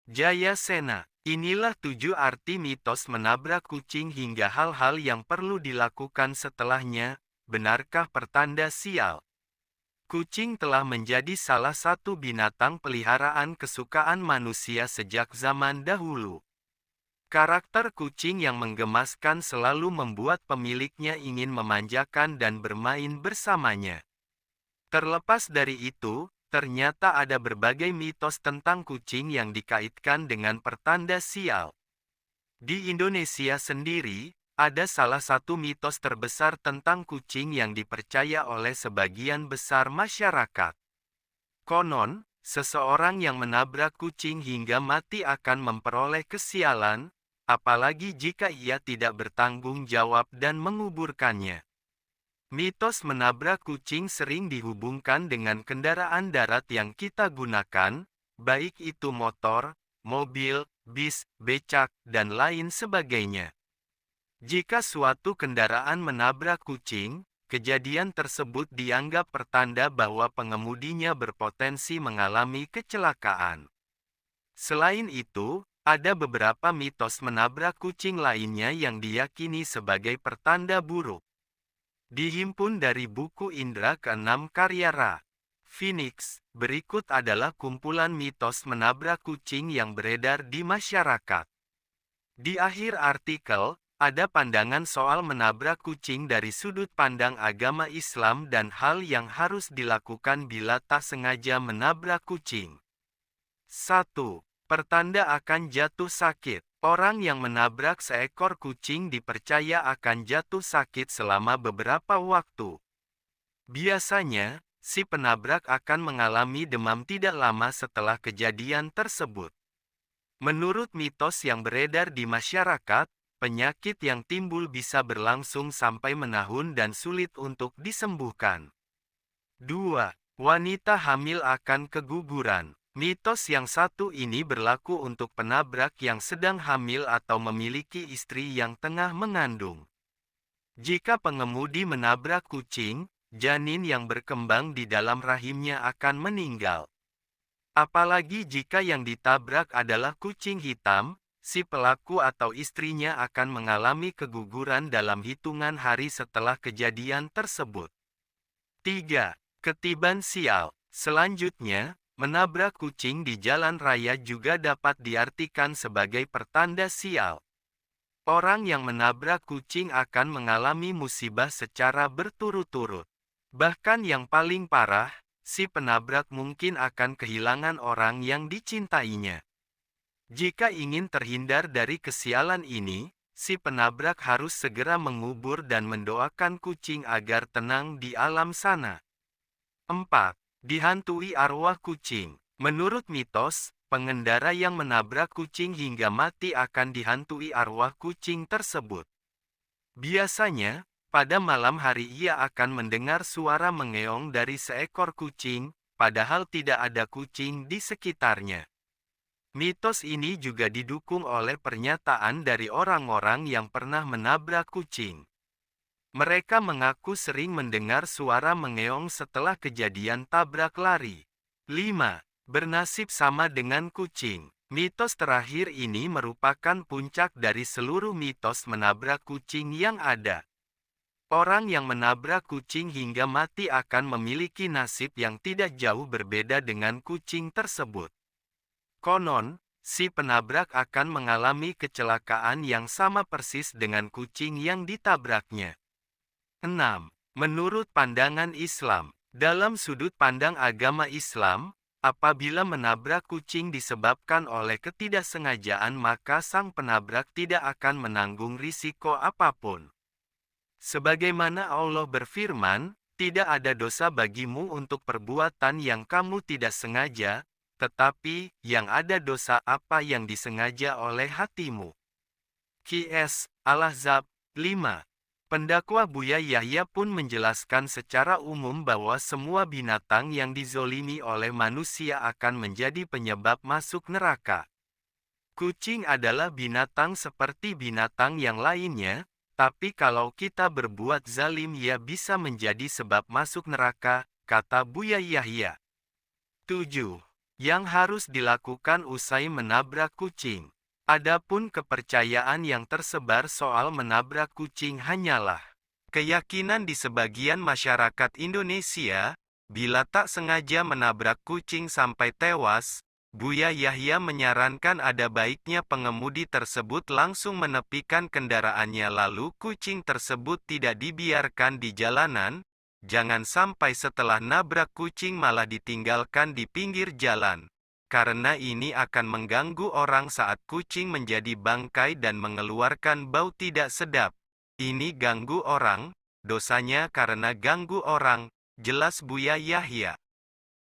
Jayasena, inilah 7 arti mitos menabrak kucing hingga hal-hal yang perlu dilakukan setelahnya. Benarkah pertanda sial? Kucing telah menjadi salah satu binatang peliharaan kesukaan manusia sejak zaman dahulu. Karakter kucing yang menggemaskan selalu membuat pemiliknya ingin memanjakan dan bermain bersamanya. Terlepas dari itu, ternyata ada berbagai mitos tentang kucing yang dikaitkan dengan pertanda sial. Di Indonesia sendiri, ada salah satu mitos terbesar tentang kucing yang dipercaya oleh sebagian besar masyarakat. Konon, seseorang yang menabrak kucing hingga mati akan memperoleh kesialan, apalagi jika ia tidak bertanggung jawab dan menguburkannya. Mitos menabrak kucing sering dihubungkan dengan kendaraan darat yang kita gunakan, baik itu motor, mobil, bis, becak, dan lain sebagainya. Jika suatu kendaraan menabrak kucing, kejadian tersebut dianggap pertanda bahwa pengemudinya berpotensi mengalami kecelakaan. Selain itu, ada beberapa mitos menabrak kucing lainnya yang diyakini sebagai pertanda buruk. Dihimpun dari buku Indra ke-6 karya Ra. Phoenix, berikut adalah kumpulan mitos menabrak kucing yang beredar di masyarakat. Di akhir artikel, ada pandangan soal menabrak kucing dari sudut pandang agama Islam dan hal yang harus dilakukan bila tak sengaja menabrak kucing. 1. Pertanda akan jatuh sakit. Orang yang menabrak seekor kucing dipercaya akan jatuh sakit selama beberapa waktu. Biasanya, si penabrak akan mengalami demam tidak lama setelah kejadian tersebut. Menurut mitos yang beredar di masyarakat, penyakit yang timbul bisa berlangsung sampai menahun dan sulit untuk disembuhkan. 2. Wanita hamil akan keguguran. Mitos yang satu ini berlaku untuk penabrak yang sedang hamil atau memiliki istri yang tengah mengandung. Jika pengemudi menabrak kucing, janin yang berkembang di dalam rahimnya akan meninggal. Apalagi jika yang ditabrak adalah kucing hitam, si pelaku atau istrinya akan mengalami keguguran dalam hitungan hari setelah kejadian tersebut. 3. Ketiban sial. Selanjutnya, menabrak kucing di jalan raya juga dapat diartikan sebagai pertanda sial. Orang yang menabrak kucing akan mengalami musibah secara berturut-turut. Bahkan yang paling parah, si penabrak mungkin akan kehilangan orang yang dicintainya. Jika ingin terhindar dari kesialan ini, si penabrak harus segera mengubur dan mendoakan kucing agar tenang di alam sana. 4. Dihantui arwah kucing. Menurut mitos, pengendara yang menabrak kucing hingga mati akan dihantui arwah kucing tersebut. Biasanya, pada malam hari ia akan mendengar suara mengeong dari seekor kucing, padahal tidak ada kucing di sekitarnya. Mitos ini juga didukung oleh pernyataan dari orang-orang yang pernah menabrak kucing. Mereka mengaku sering mendengar suara mengeong setelah kejadian tabrak lari. 5. Bernasib sama dengan kucing. Mitos terakhir ini merupakan puncak dari seluruh mitos menabrak kucing yang ada. Orang yang menabrak kucing hingga mati akan memiliki nasib yang tidak jauh berbeda dengan kucing tersebut. Konon, si penabrak akan mengalami kecelakaan yang sama persis dengan kucing yang ditabraknya. 6. Menurut pandangan Islam, dalam sudut pandang agama Islam, apabila menabrak kucing disebabkan oleh ketidaksengajaan maka sang penabrak tidak akan menanggung risiko apapun. Sebagaimana Allah berfirman, tidak ada dosa bagimu untuk perbuatan yang kamu tidak sengaja, tetapi yang ada dosa apa yang disengaja oleh hatimu. Qs. Al-Ahzab 5. Pendakwa Buya Yahya pun menjelaskan secara umum bahwa semua binatang yang dizolimi oleh manusia akan menjadi penyebab masuk neraka. Kucing adalah binatang seperti binatang yang lainnya, tapi kalau kita berbuat zalim ia bisa menjadi sebab masuk neraka, kata Buya Yahya. 7. yang harus dilakukan usai menabrak kucing. Adapun kepercayaan yang tersebar soal menabrak kucing hanyalah keyakinan di sebagian masyarakat Indonesia. Bila tak sengaja menabrak kucing sampai tewas, Buya Yahya menyarankan ada baiknya pengemudi tersebut langsung menepikan kendaraannya lalu kucing tersebut tidak dibiarkan di jalanan. Jangan sampai setelah nabrak kucing malah ditinggalkan di pinggir jalan. Karena ini akan mengganggu orang saat kucing menjadi bangkai dan mengeluarkan bau tidak sedap. Ini ganggu orang, dosanya karena ganggu orang, jelas Buya Yahya.